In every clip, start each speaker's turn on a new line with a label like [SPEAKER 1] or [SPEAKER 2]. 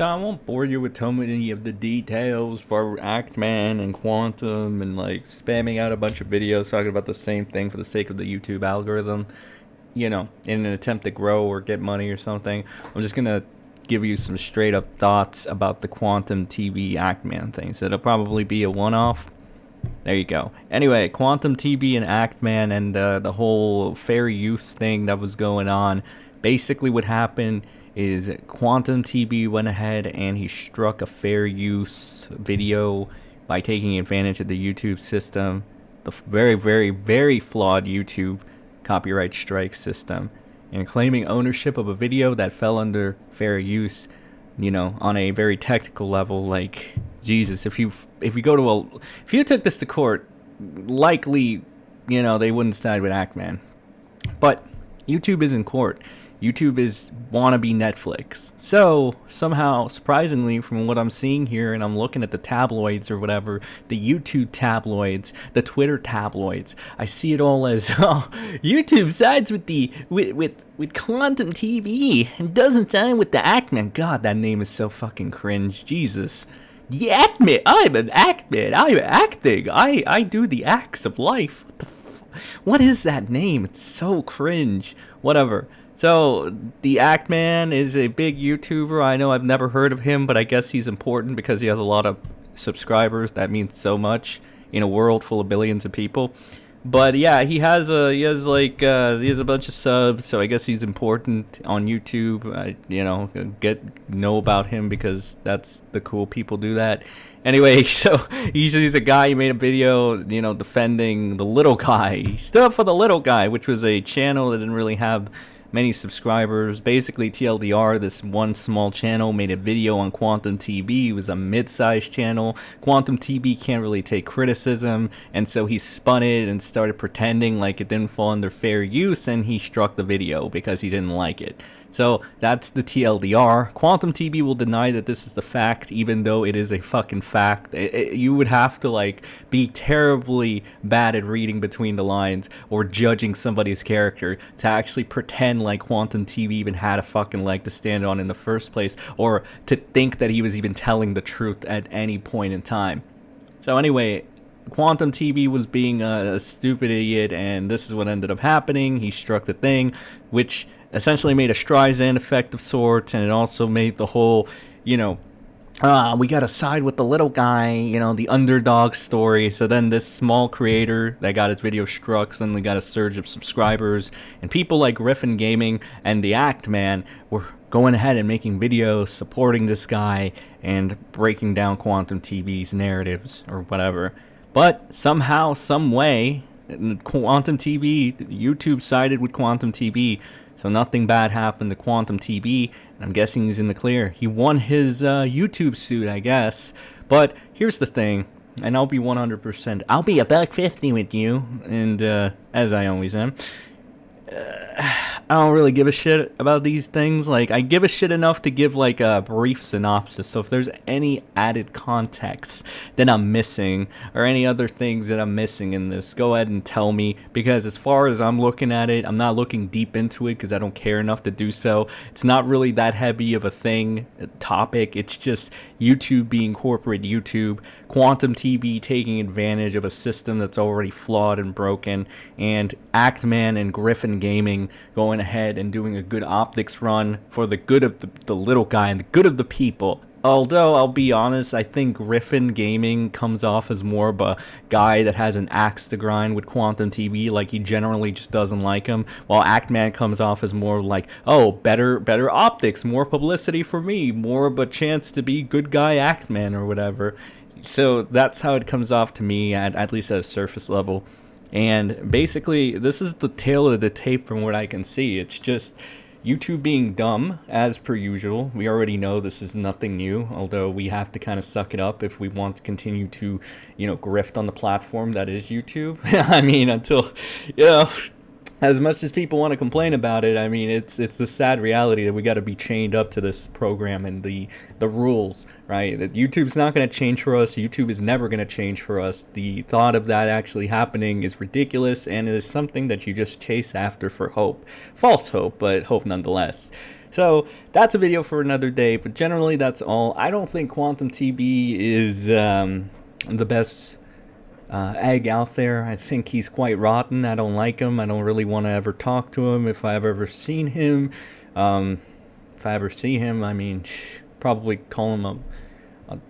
[SPEAKER 1] So I won't bore you with too many of the details for Actman and Quantum and like spamming out a bunch of videos talking about the same thing for the sake of the YouTube algorithm, in an attempt to grow or get money or something. I'm just gonna give you some straight up thoughts about the Quantum TV Actman thing. So it'll probably be a one off. There you go. Anyway, Quantum TV and Actman and the whole fair use thing that was going on. Basically, what happened is Quantum TV went ahead and he struck a fair use video by taking advantage of the YouTube system, the very, very, very flawed YouTube copyright strike system, and claiming ownership of a video that fell under fair use, on a very technical level. Like, Jesus, if you took this to court, likely, they wouldn't side with Actman. But YouTube is in court. YouTube is wannabe Netflix. So, somehow, surprisingly, from what I'm seeing here, and I'm looking at the tabloids or whatever, the YouTube tabloids, the Twitter tabloids, I see it all as, YouTube sides with with Quantum TV and doesn't side with the Actman. God, that name is so fucking cringe. Jesus. The Actman. I'm an Actman. I'm acting. I do the acts of life. What is that name? It's so cringe. Whatever. So, the Actman is a big YouTuber. I know I've never heard of him, but I guess he's important because he has a lot of subscribers. That means so much in a world full of billions of people. But yeah, he has a bunch of subs, so I guess he's important on YouTube. Know about him because that's the cool people do that. Anyway, so he's a guy. He made a video, defending the little guy. He stood up for the little guy, which was a channel that didn't really have many subscribers. Basically, TLDR, this one small channel, made a video on Quantum TV. It was a mid-sized channel. Quantum TV can't really take criticism, and so he spun it and started pretending like it didn't fall under fair use, and he struck the video because he didn't like it. So that's the TLDR. Quantum TV will deny that this is the fact, even though it is a fucking fact. You would have to be terribly bad at reading between the lines or judging somebody's character to actually pretend like Quantum TV even had a fucking leg to stand on in the first place, or to think that he was even telling the truth at any point in time. So anyway, Quantum TV was being a stupid idiot, and this is what ended up happening. He struck the thing, which essentially made a Streisand effect of sorts, and it also made the whole, we gotta side with the little guy, the underdog story. So then this small creator that got his video struck suddenly got a surge of subscribers, and people like Griffin Gaming and the Actman were going ahead and making videos supporting this guy and breaking down Quantum TV's narratives or whatever. But somehow, some way, Quantum TV, YouTube sided with Quantum TV, so nothing bad happened to Quantum TV, and I'm guessing he's in the clear. He won his YouTube suit, I guess. But here's the thing, and I'll be 100%. I'll be $1.50 with you, and as I always am. I don't really give a shit about these things. I give a shit enough to give a brief synopsis. So if there's any added context that I'm missing, or any other things that I'm missing in this, go ahead and tell me, because as far as I'm looking at it, I'm not looking deep into it because I don't care enough to do so. It's not really that heavy of a topic. It's just YouTube being corporate YouTube, Quantum TV taking advantage of a system that's already flawed and broken, and Actman and Griffin Gaming going ahead and doing a good optics run for the good of the little guy and the good of the people. Although, I'll be honest, I think Griffin Gaming comes off as more of a guy that has an axe to grind with Quantum TV, he generally just doesn't like him, while Actman comes off as more better optics, more publicity for me, more of a chance to be good guy Actman or whatever. So that's how it comes off to me, at least at a surface level. And basically, this is the tail of the tape from what I can see. It's just YouTube being dumb, as per usual. We already know this is nothing new, although we have to kind of suck it up if we want to continue to, grift on the platform that is YouTube. I mean, until, as much as people want to complain about it, I mean, it's the sad reality that we got to be chained up to this program and the rules, right? That YouTube's not going to change for us. YouTube is never going to change for us. The thought of that actually happening is ridiculous, and it is something that you just chase after for hope. False hope, but hope nonetheless. So that's a video for another day, but generally that's all. I don't think Quantum TB is the best egg out there. I think he's quite rotten. I don't like him. I don't really want to ever talk to him if I've ever seen him. If I ever see him, I mean, probably call him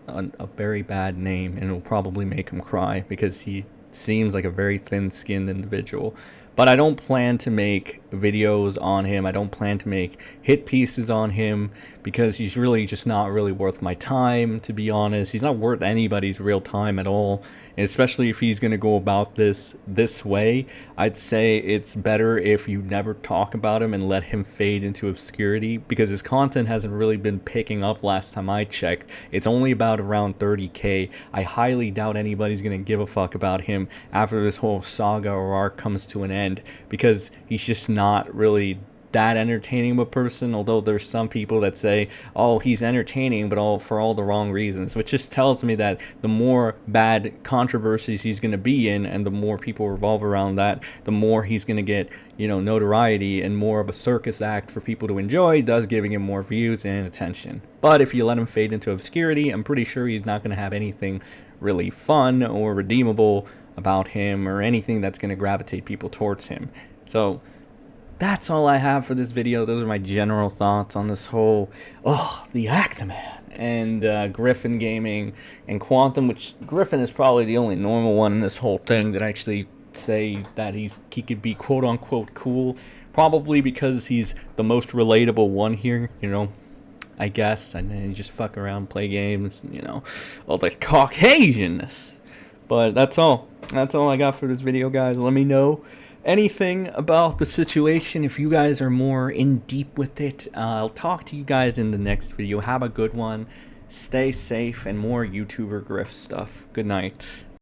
[SPEAKER 1] a very bad name, and it'll probably make him cry because he seems like a very thin-skinned individual. But I don't plan to make videos on him. I don't plan to make hit pieces on him because he's really just not really worth my time, to be honest. He's not worth anybody's real time at all. And especially if he's going to go about this way, I'd say it's better if you never talk about him and let him fade into obscurity, because his content hasn't really been picking up last time I checked. It's only about around 30K. I highly doubt anybody's going to give a fuck about him after this whole saga or arc comes to an end, because he's just not really that entertaining of a person. Although there's some people that say, oh, he's entertaining, but for all the wrong reasons, which just tells me that the more bad controversies he's going to be in, and the more people revolve around that, the more he's going to get, you know, notoriety and more of a circus act for people to enjoy, thus giving him more views and attention. But if you let him fade into obscurity, I'm pretty sure he's not going to have anything really fun or redeemable about him, or anything that's going to gravitate people towards him. So that's all I have for this video. Those are my general thoughts on this whole, the Actman and Griffin Gaming and Quantum, which Griffin is probably the only normal one in this whole thing that actually say that he could be quote-unquote cool. Probably because he's the most relatable one here, you know, I guess. And then you just fuck around, play games, you know, all the Caucasianness. But that's all. That's all I got for this video, guys. Let me know anything about the situation if you guys are more in deep with it. I'll talk to you guys in the next video. Have a good one. Stay safe, and more YouTuber Griff stuff. Good night.